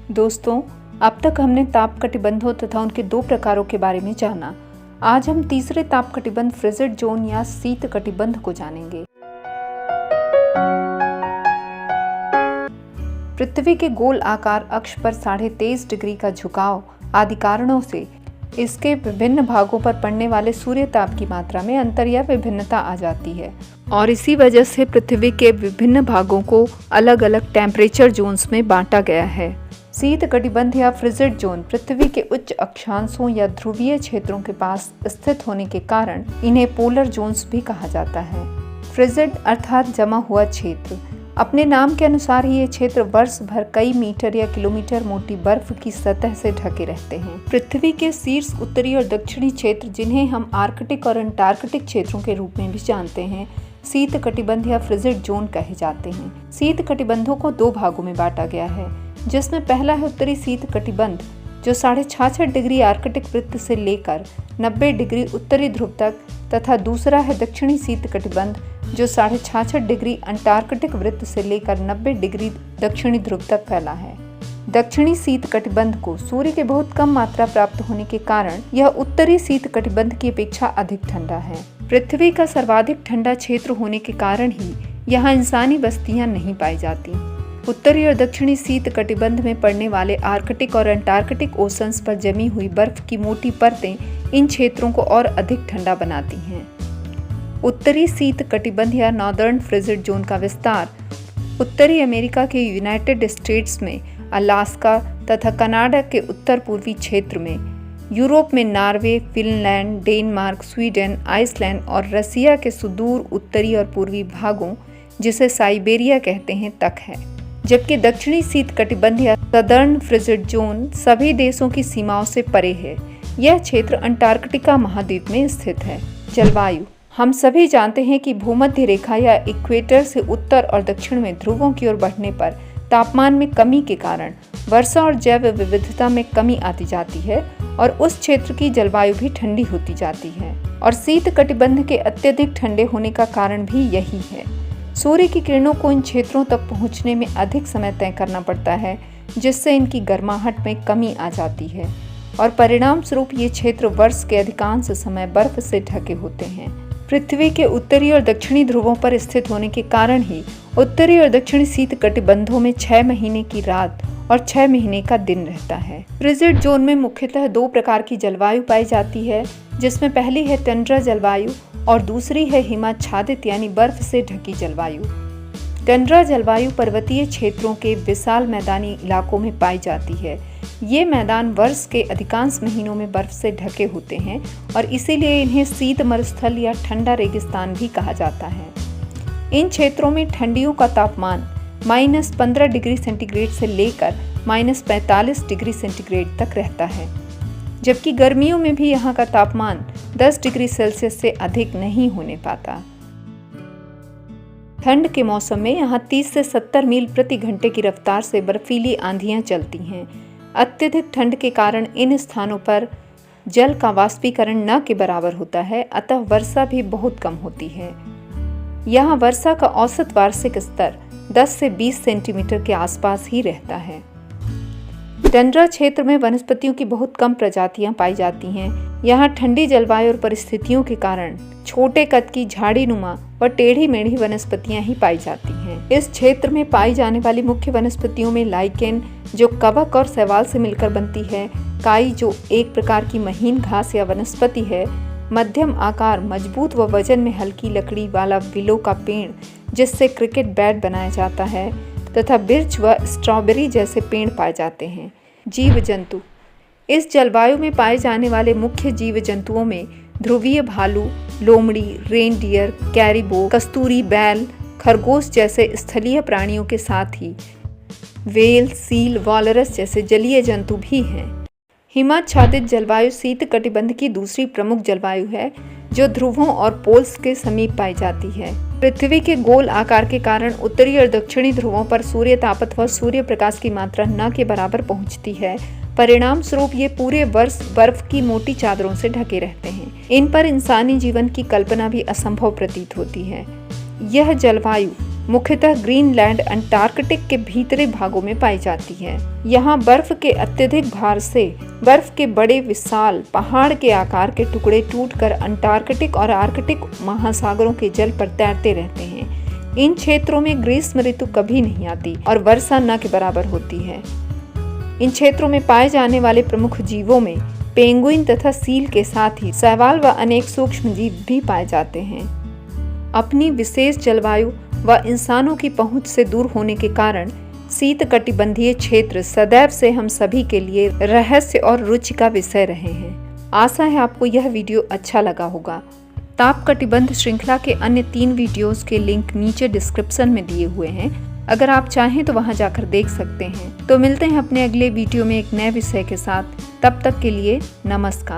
दोस्तों, अब तक हमने ताप कटिबंधों तथा उनके दो प्रकारों के बारे में जाना। आज हम तीसरे ताप कटिबंध फ्रिजिड जोन या शीत कटिबंध को जानेंगे। पृथ्वी के गोल आकार अक्ष पर 23.5 डिग्री का झुकाव आदि कारणों से इसके विभिन्न भागों पर पड़ने वाले सूर्य ताप की मात्रा में अंतर या विभिन्नता आ जाती है और इसी वजह से पृथ्वी के विभिन्न भागों को अलग अलग टेम्परेचर जोन्स में बांटा गया है। शीत कटिबंध या फ्रिजिड जोन पृथ्वी के उच्च अक्षांशों या ध्रुवीय क्षेत्रों के पास स्थित होने के कारण इन्हें पोलर जोन्स भी कहा जाता है। फ्रिजिड अर्थात जमा हुआ क्षेत्र। अपने नाम के अनुसार ही ये क्षेत्र वर्ष भर कई मीटर या किलोमीटर मोटी बर्फ की सतह से ढके रहते हैं। पृथ्वी के शीर्ष उत्तरी और दक्षिणी क्षेत्र, जिन्हें हम आर्कटिक और अंटार्कटिक क्षेत्रों के रूप में भी जानते हैं, शीत कटिबंध या फ्रिजिड जोन कहे जाते हैं। शीत कटिबंधों को दो भागों में बांटा गया है, जिसमें पहला है उत्तरी शीत कटिबंध जो 66.5 डिग्री आर्कटिक वृत्त से लेकर 90 डिग्री उत्तरी ध्रुव तक, तथा दूसरा है दक्षिणी शीत कटिबंध जो 66.5 डिग्री अंटार्कटिक वृत्त से लेकर 90 डिग्री दक्षिणी ध्रुव तक फैला है। दक्षिणी शीत कटिबंध को सूर्य के बहुत कम मात्रा प्राप्त होने के कारण यह उत्तरी शीत कटिबंध की अपेक्षा अधिक ठंडा है। पृथ्वी का सर्वाधिक ठंडा क्षेत्र होने के कारण ही यहाँ इंसानी बस्तियां नहीं पाई जाती। उत्तरी और दक्षिणी शीत कटिबंध में पड़ने वाले आर्कटिक और अंटार्कटिक ओशंस पर जमी हुई बर्फ की मोटी परतें इन क्षेत्रों को और अधिक ठंडा बनाती हैं। उत्तरी शीत कटिबंध या नॉर्दर्न फ्रिजिड जोन का विस्तार उत्तरी अमेरिका के यूनाइटेड स्टेट्स में अलास्का तथा कनाडा के उत्तर पूर्वी क्षेत्र में, यूरोप में Norway, Finland, Denmark, Sweden, Iceland और रसिया के सुदूर उत्तरी और पूर्वी भागों, जिसे साइबेरिया कहते हैं, तक है। जबकि दक्षिणी शीत कटिबंध या सदर्न फ्रिजिड जोन सभी देशों की सीमाओं से परे है। यह क्षेत्र अंटार्कटिका महाद्वीप में स्थित है। जलवायु। हम सभी जानते हैं कि भूमध्य रेखा या इक्वेटर से उत्तर और दक्षिण में ध्रुवों की ओर बढ़ने पर तापमान में कमी के कारण वर्षा और जैव विविधता में कमी आती जाती है और उस क्षेत्र की जलवायु भी ठंडी होती जाती है। और शीत कटिबंध के अत्यधिक ठंडे होने का कारण भी यही है। सूर्य की किरणों को इन क्षेत्रों तक पहुंचने में अधिक समय तय करना पड़ता है, जिससे इनकी गर्माहट में कमी आ जाती है और परिणाम स्वरूप ये क्षेत्र वर्ष के अधिकांश समय बर्फ से ढके होते हैं। पृथ्वी के उत्तरी और दक्षिणी ध्रुवों पर स्थित होने के कारण ही उत्तरी और दक्षिणी शीत कटिबंधों में 6 महीने की रात और 6 महीने का दिन रहता है। फ्रिजिड जोन में मुख्यतः दो प्रकार की जलवायु पाई जाती है, जिसमें पहली है टंड्रा जलवायु और दूसरी है हिमाच्छादित यानी बर्फ से ढकी जलवायु। टंड्रा जलवायु पर्वतीय क्षेत्रों के विशाल मैदानी इलाकों में पाई जाती है। ये मैदान वर्ष के अधिकांश महीनों में बर्फ से ढके होते हैं और इसीलिए इन्हें शीत मरुस्थल या ठंडा रेगिस्तान भी कहा जाता है। इन क्षेत्रों में ठंडियों का तापमान -15 डिग्री सेंटीग्रेड से लेकर -45 डिग्री सेंटीग्रेड तक रहता है, जबकि गर्मियों में भी यहाँ का तापमान 10 डिग्री सेल्सियस से अधिक नहीं होने पाता। ठंड के मौसम में यहाँ 30 से 70 मील प्रति घंटे की रफ्तार से बर्फीली आंधियाँ चलती हैं। अत्यधिक ठंड के कारण इन स्थानों पर जल का वाष्पीकरण न के बराबर होता है, अतः वर्षा भी बहुत कम होती है। यहाँ वर्षा का औसत वार्षिक स्तर 10 से 20 सेंटीमीटर के आसपास ही रहता है। टंड्रा क्षेत्र में वनस्पतियों की बहुत कम प्रजातियां पाई जाती हैं। यहाँ ठंडी जलवायु और परिस्थितियों के कारण छोटे कद की झाड़ीनुमा व टेढ़ी मेढ़ी वनस्पतियां ही पाई जाती हैं। इस क्षेत्र में पाई जाने वाली मुख्य वनस्पतियों में लाइकेन जो कवक और शैवाल से मिलकर बनती है, काई जो एक प्रकार की महीन घास या वनस्पति है, मध्यम आकार, मजबूत व वजन में हल्की लकड़ी वाला विलो का पेड़ जिससे क्रिकेट बैट बनाया जाता है, तथा बिर्च व स्ट्रॉबेरी जैसे पेड़ पाए जाते हैं। जीव जंतु। इस जलवायु में पाए जाने वाले मुख्य जीव जंतुओं में ध्रुवीय भालू, लोमड़ी, रेनडियर, कैरिबो, कस्तूरी बैल, खरगोश जैसे स्थलीय प्राणियों के साथ ही व्हेल, सील, वॉलरस जैसे जलीय जंतु भी हैं। हिमाच्छादित जलवायु शीत कटिबंध की दूसरी प्रमुख जलवायु है, जो ध्रुवों और पोल्स के समीप पाई जाती है। पृथ्वी के गोल आकार के कारण उत्तरी और दक्षिणी ध्रुवों पर सूर्य ताप अथवा सूर्य प्रकाश की मात्रा न के बराबर पहुंचती है। परिणाम स्वरूप ये पूरे वर्ष बर्फ की मोटी चादरों से ढके रहते हैं। इन पर इंसानी जीवन की कल्पना भी असंभव प्रतीत होती है। यह जलवायु मुख्यतः ग्रीनलैंड अंटार्कटिक के भीतरी भागों में पाई जाती है। यहाँ बर्फ के अत्यधिक भार से बर्फ के बड़े विशाल पहाड़ के आकार के टुकड़े टूटकर अंटार्कटिक और आर्कटिक महासागरों के जल पर तैरते रहते हैं। इन क्षेत्रों में ग्रीष्म ऋतु कभी नहीं आती और वर्षा न के बराबर होती है। इन क्षेत्रों में पाए जाने वाले प्रमुख जीवों में पेंगुइन तथा सील के साथ ही शैवाल व अनेक सूक्ष्म जीव भी पाए जाते हैं। अपनी विशेष जलवायु व इंसानों की पहुंच से दूर होने के कारण शीतकटिबंधीय क्षेत्र सदैव से हम सभी के लिए रहस्य और रुचि का विषय रहे हैं। आशा है आपको यह वीडियो अच्छा लगा होगा। तापकटिबंध श्रृंखला के अन्य 3 वीडियोस के लिंक नीचे डिस्क्रिप्शन में दिए हुए हैं। अगर आप चाहें तो वहां जाकर देख सकते हैं। तो मिलते हैं अपने अगले वीडियो में एक नए विषय के साथ। तब तक के लिए नमस्कार।